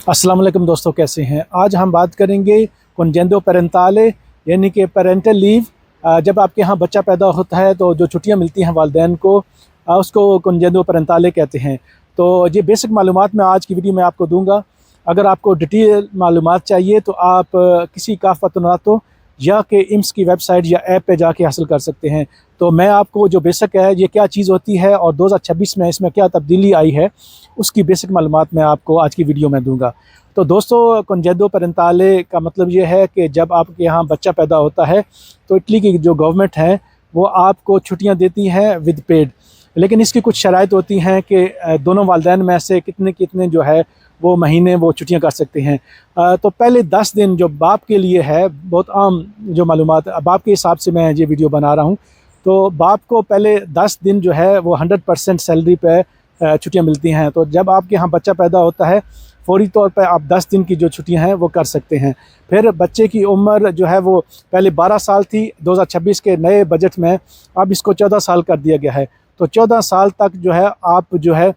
अस्सलाम वालेकुम दोस्तों, कैसे हैं। आज हम बात करेंगे कॉन्जेंदो पेरेंटाले यानी कि पेरेंटल लीव। जब आपके यहाँ बच्चा पैदा होता है तो जो छुट्टियाँ मिलती हैं वालिदैन को, उसको कॉन्जेंदो पेरेंटाले कहते हैं। तो ये बेसिक मालूमात मैं आज की वीडियो में आपको दूंगा। अगर आपको डिटेल मालूमात चाहिए तो आप किसी काफ़तनातो या के इम्स की वेबसाइट या ऐप पे जाके हासिल कर सकते हैं। तो मैं आपको जो बेसिक है ये क्या चीज़ होती है और 2026 में इसमें क्या तब्दीली आई है उसकी बेसिक मालूमात मैं आपको आज की वीडियो में दूंगा। तो दोस्तों, कॉन्जेंदो पेरेंटाले का मतलब ये है कि जब आपके यहाँ बच्चा पैदा होता है तो इटली की जो गवर्नमेंट है वो आपको छुट्टियाँ देती हैं विद पेड। लेकिन इसकी कुछ शराइत होती हैं कि दोनों वालिदैन में से कितने कितने जो है वो महीने वो छुट्टियाँ कर सकते हैं। तो पहले 10 दिन जो बाप के लिए है, बहुत आम जो मालूमात बाप के हिसाब से मैं ये वीडियो बना रहा हूँ। तो बाप को पहले 10 दिन जो है वो 100% सैलरी पे छुट्टियाँ मिलती हैं। तो जब आपके यहाँ बच्चा पैदा होता है फ़ौरी तौर पे आप 10 दिन की जो छुट्टियाँ हैं वो कर सकते हैं। फिर बच्चे की उम्र जो है वो पहले 12 साल थी, 2026 के नए बजट में अब इसको 14 साल कर दिया गया है। तो 14 साल तक जो है आप जो है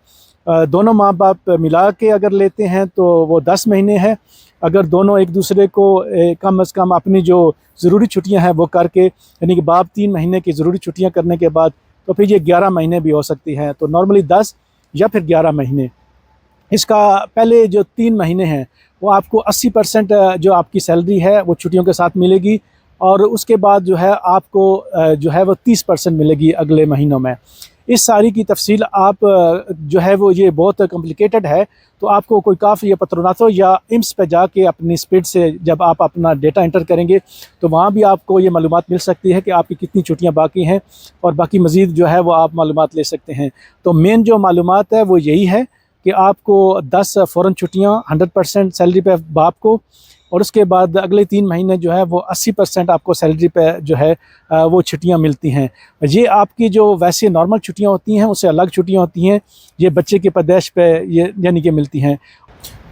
दोनों माँ बाप मिला के अगर लेते हैं तो वो 10 महीने हैं। अगर दोनों एक दूसरे को कम से कम अपनी जो ज़रूरी छुट्टियां हैं वो करके, यानी कि बाप 3 महीने की ज़रूरी छुट्टियां करने के बाद तो फिर ये 11 महीने भी हो सकती हैं। तो नॉर्मली 10 या फिर 11 महीने। इसका पहले जो 3 महीने हैं वो आपको 80% जो आपकी सैलरी है वो छुट्टियों के साथ मिलेगी, और उसके बाद जो है आपको जो है वो 30% मिलेगी अगले महीनों में। इस सारी की तफसील आप जो है वो ये बहुत कॉम्प्लिकेटेड है, तो आपको कोई काफ़ी पत्रोनातो या इम्स पे जाके अपनी स्पीड से जब आप अपना डेटा एंटर करेंगे तो वहाँ भी आपको ये मालूमात मिल सकती है कि आपकी कितनी छुट्टियाँ बाकी हैं, और बाकी मज़ीद जो है वो आप मालूमात ले सकते हैं। तो मेन जो मालूमात है वो यही है कि आपको 10 फ़ौरन छुट्टियाँ 100% सैलरी पे बाप को, और उसके बाद अगले 3 महीने जो है वो 80% आपको सैलरी पे जो है वो छुट्टियाँ मिलती हैं। ये आपकी जो वैसे नॉर्मल छुट्टियाँ होती हैं उससे अलग छुट्टियाँ होती हैं, ये बच्चे की पैदाइश पे ये यानी कि मिलती हैं।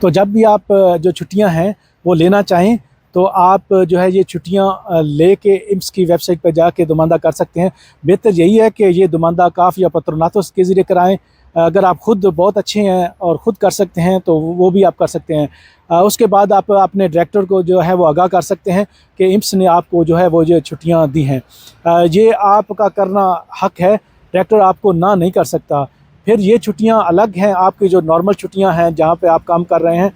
तो जब भी आप जो छुट्टियाँ हैं वो लेना चाहें तो आप जो है ये छुट्टियाँ लेके इम्स की वेबसाइट पर जाके दुमानदा कर सकते हैं। बेहतर यही है कि ये दुमानदा काफ़ या पत्रोनातों के ज़रिए कराएँ। अगर आप ख़ुद बहुत अच्छे हैं और ख़ुद कर सकते हैं तो वो भी आप कर सकते हैं। उसके बाद आप अपने डायरेक्टर को जो है वो आगाह कर सकते हैं कि इम्स ने आपको जो है वो ये छुट्टियाँ दी हैं। ये आपका करना हक है, डायरेक्टर आपको ना नहीं कर सकता। फिर ये छुट्टियाँ अलग हैं, आपकी जो नॉर्मल छुट्टियाँ हैं जहाँ पे आप काम कर रहे हैं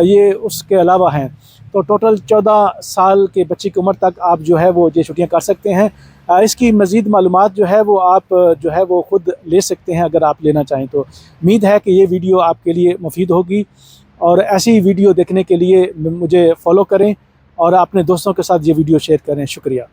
ये उसके अलावा हैं। तो टोटल 14 साल के बच्चे की उम्र तक आप जो है वो ये छुट्टियाँ कर सकते हैं। इसकी मज़ीद मालूमात जो है वो आप जो है वो ख़ुद ले सकते हैं अगर आप लेना चाहें तो। उम्मीद है कि ये वीडियो आपके लिए मुफीद होगी, और ऐसी वीडियो देखने के लिए मुझे फ़ॉलो करें और अपने दोस्तों के साथ ये वीडियो शेयर करें। शुक्रिया।